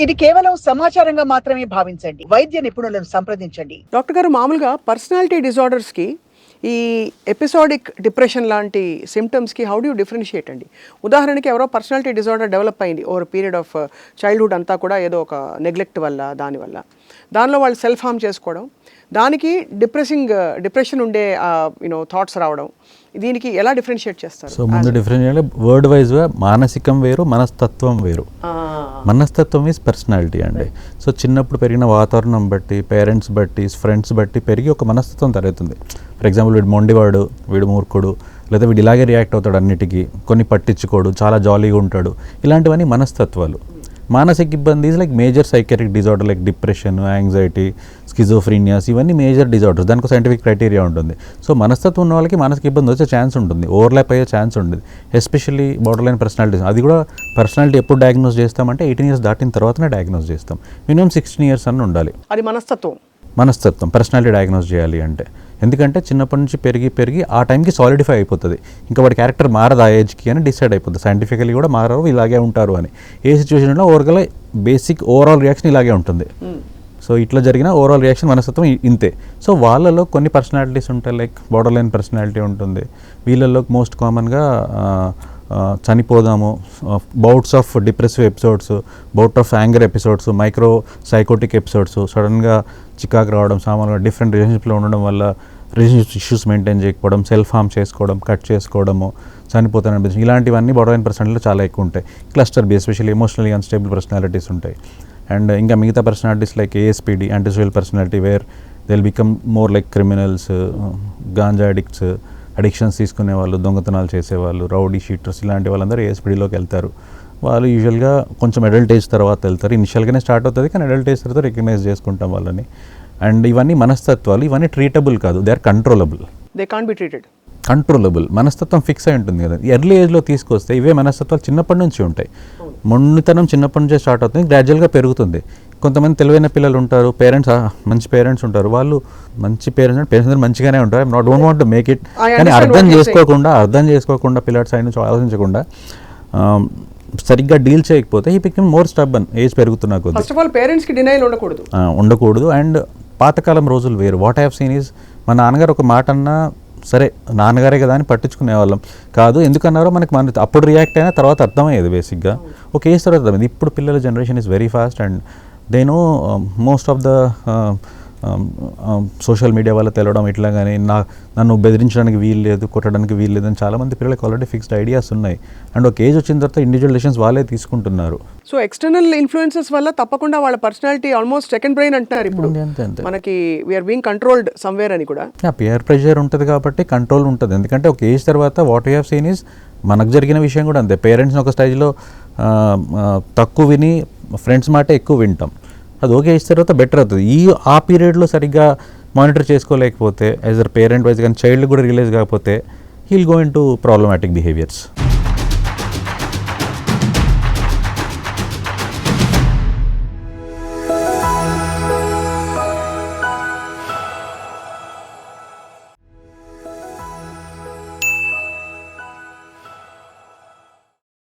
ఇది కేవలం సమాచారంగా మాత్రమే భావించండి. వైద్య నిపుణులను సంప్రదించండి. డాక్టర్ గారు, మామూలుగా పర్సనాలిటీ డిజార్డర్స్కి ఈ ఎపిసోడిక్ డిప్రెషన్ లాంటి సిమ్టమ్స్కి హౌ డూ డిఫరెన్షియేట్ అండి? ఉదాహరణకి ఎవరో పర్సనాలిటీ డిజార్డర్ డెవలప్ అయింది ఓవర్ పీరియడ్ ఆఫ్ చైల్డ్హుడ్ అంతా కూడా ఏదో ఒక నెగ్లెక్ట్ వల్ల దానిలో వాళ్ళు సెల్ఫ్ హార్మ్ చేసుకోవడం, దానికి డిప్రెషన్ ఉండే థాట్స్ రావడం, దీనికి ఎలా డిఫరెన్షియేట్ చేస్తారు? సో ముందు డిఫరెన్షియేట్ వర్డ్ వైజ్గా మానసికం వేరు, మనస్తత్వం వేరు. మనస్తత్వం ఈజ్ పర్సనాలిటీ అండి. సో చిన్నప్పుడు పెరిగిన వాతావరణం బట్టి, పేరెంట్స్ బట్టి, ఫ్రెండ్స్ బట్టి పెరిగి ఒక మనస్తత్వం తరుగుతుంది. ఫర్ ఎగ్జాంపుల్ వీడు మొండివాడు, వీడు మూర్ఖుడు, లేదా వీడు ఇలాగే రియాక్ట్ అవుతాడు అన్నిటికీ, కొన్ని పట్టించుకోడు, చాలా జాలీగా ఉంటాడు, ఇలాంటివన్నీ మనస్తత్వాలు. మానసిక ఇబ్బంది is like major psychiatric disorder like depression, anxiety, schizophrenias, ఇవన్నీ మేజర్ డిజార్డర్స్. దానికి సైంటిఫిక్ క్రైటీరియా ఉంటుంది. సో మనస్తత్వం ఉన్న వాళ్ళకి మానసిక ఇబ్బంది వచ్చే ఛాన్స్ ఉంటుంది, ఓవర్లాప్ అయ్యే ఛాన్స్ ఉంటుంది. Especially borderline personalities. అది కూడా పర్సనాలిటీ ఎప్పుడు డయాగ్నోస్ చేస్తామంటే 18 years దాటిన తర్వాతనే డయాగ్నోస్ చేస్తాం. మినిమం 16 years అని ఉండాలి. అది మనస్తత్వం పర్సనాలిటీ డయాగ్నోస్ చేయాలి అంటే. ఎందుకంటే చిన్నప్పటి నుంచి పెరిగి ఆ టైంకి సాలిడిఫై అయిపోతుంది. ఇంకా వాడి క్యారెక్టర్ మారదు ఆ ఏజ్కి అని డిసైడ్ అయిపోతుంది. సైంటిఫికలీ కూడా మారరు, ఇలాగే ఉంటారు అని. ఏ సిచ్యువేషన్లో ఓవర్గా బేసిక్ ఓవరాల్ రియాక్షన్ ఇలాగే ఉంటుంది. సో ఇట్లా జరిగిన ఓవరాల్ రియాక్షన్ మనస్తత్వం ఇంతే. సో వాళ్ళలో కొన్ని పర్సనాలిటీస్ ఉంటాయి, లైక్ బార్డర్లైన్ పర్సనాలిటీ ఉంటుంది. వీళ్ళల్లో మోస్ట్ కామన్గా చనిపోదాము, bouts of depressive episodes, bout of anger episodes, micro psychotic episodes, సడన్గా చికాకు రావడం, సామాన్యుగా డిఫరెంట్ రిలేషన్షిప్లో ఉండడం వల్ల రిలేషన్షిప్ ఇష్యూస్ మెయింటైన్ చేయకపోవడం, సెల్ఫ్ హార్మ్ చేసుకోవడం, కట్ చేసుకోవడము, చనిపోతాను అనిపించడం, ఇలాంటివన్నీ బార్డర్లైన్ పర్సనాలిటీలో చాలా ఎక్కువ ఉంటాయి. Cluster B, especially emotionally unstable personalities ఉంటాయి. అండ్ ఇంకా మిగతా personalities like ASPD, antisocial personality, where they will become more like criminals, ganja addicts, addictions తీసుకునే వాళ్ళు, దొంగతనాలు చేసేవాళ్ళు, రౌడీ షీటర్స్, ఇలాంటి వాళ్ళందరూ ఏఎస్పీడీలోకి వెళ్తారు. వాళ్ళు యూజువల్గా కొంచెం అడల్ట్ ఏజ్ తర్వాత వెళ్తారు. ఇనిషియల్గానే స్టార్ట్ అవుతుంది, కానీ అడల్ట్ ఏజ్ తర్వాత రికగ్నైజ్ చేసుకుంటాం వాళ్ళని. అండ్ ఇవన్నీ మనస్తత్వాలు, ఇవన్నీ ట్రీటబుల్ కాదు, they are controllable. They can't be treated. Controllable. మనస్తత్వం ఫిక్స్ అయి ఉంటుంది కదా. ఎర్లీ ఏజ్లో తీసుకొస్తే ఇవే మనస్తత్వాలు చిన్నప్పటి నుంచి ఉంటాయి. మొండితనం చిన్నప్పటి నుంచే స్టార్ట్ అవుతుంది, గ్రాడ్యువల్గా పెరుగుతుంది. కొంతమంది తెలివైన పిల్లలు ఉంటారు, మంచి పేరెంట్స్ ఉంటారు. వాళ్ళు మంచి పేరెంట్స్ అందరూ మంచిగానే ఉంటారు. Not don't want to make it, కానీ అర్థం చేసుకోకుండా పిల్లల సైడ్ నుంచి ఆలోచించకుండా సరిగ్గా డీల్ చేయకపోతే ఈ బికమ్ మోర్ స్టబ్బన్. ఏజ్ పెరుగుతున్నా కొద్దీ ఫస్ట్ ఆఫ్ ఆల్ పేరెంట్స్కి డినైల్ ఉండకూడదు. అండ్ పాతకాలం రోజులు వేరు. What I have seen is, మా నాన్నగారు ఒక మాట అన్నా సరే నాన్నగారే కదా అని పట్టించుకునే వాళ్ళం కాదు. ఎందుకన్నారో మన అప్పుడు రియాక్ట్ అయినా తర్వాత అర్థమయ్యేది బేసిక్గా. ఒక ఏజ్ తర్వాత అర్థమైంది. ఇప్పుడు పిల్లల generation is very fast and they know most of the social media వల్ల తెలవడం ఇట్లా. కానీ నన్ను బెదిరించడానికి వీలు లేదు, కొట్టడానికి వీలు లేదు అని చాలామంది పిల్లలకి ఆల్రెడీ ఫిక్స్డ్ ఐడియాస్ ఉన్నాయి. అండ్ ఒక ఏజ్ వచ్చిన తర్వాత ఇండివిజువల్ డెసిషన్స్ వాళ్ళే తీసుకుంటున్నారు. సో ఎక్స్టర్నల్ ఇన్ఫ్లుయెన్సెస్ వల్ల తప్పకుండా వాళ్ళ పర్సనాలిటీ ఆల్మోస్ట్ సెకండ్ బ్రెయిన్ అంటున్నారు ఇప్పుడు. మనకి వీఆర్ బీయింగ్ కంట్రోల్డ్ సమ్వేర్ అని కూడా. పియర్ ప్రెషర్ ఉంటుంది కాబట్టి కంట్రోల్ ఉంటుంది. ఎందుకంటే ఒక ఏజ్ తర్వాత what you have seen is, మనకు జరిగిన విషయం కూడా అంతే. పేరెంట్స్ని ఒక స్టేజ్లో తక్కువ విని ఫ్రెండ్స్ మాట ఎక్కువ వింటాం. అది ఓకే ఏజ్ తర్వాత బెటర్ అవుతుంది. ఆ పీరియడ్లో సరిగ్గా మానిటర్ చేసుకోలేకపోతే యాజ్ అ పేరెంట్ వైజ్ కానీ చైల్డ్ కూడా రియలైజ్ కాకపోతే he'll go into problematic behaviours.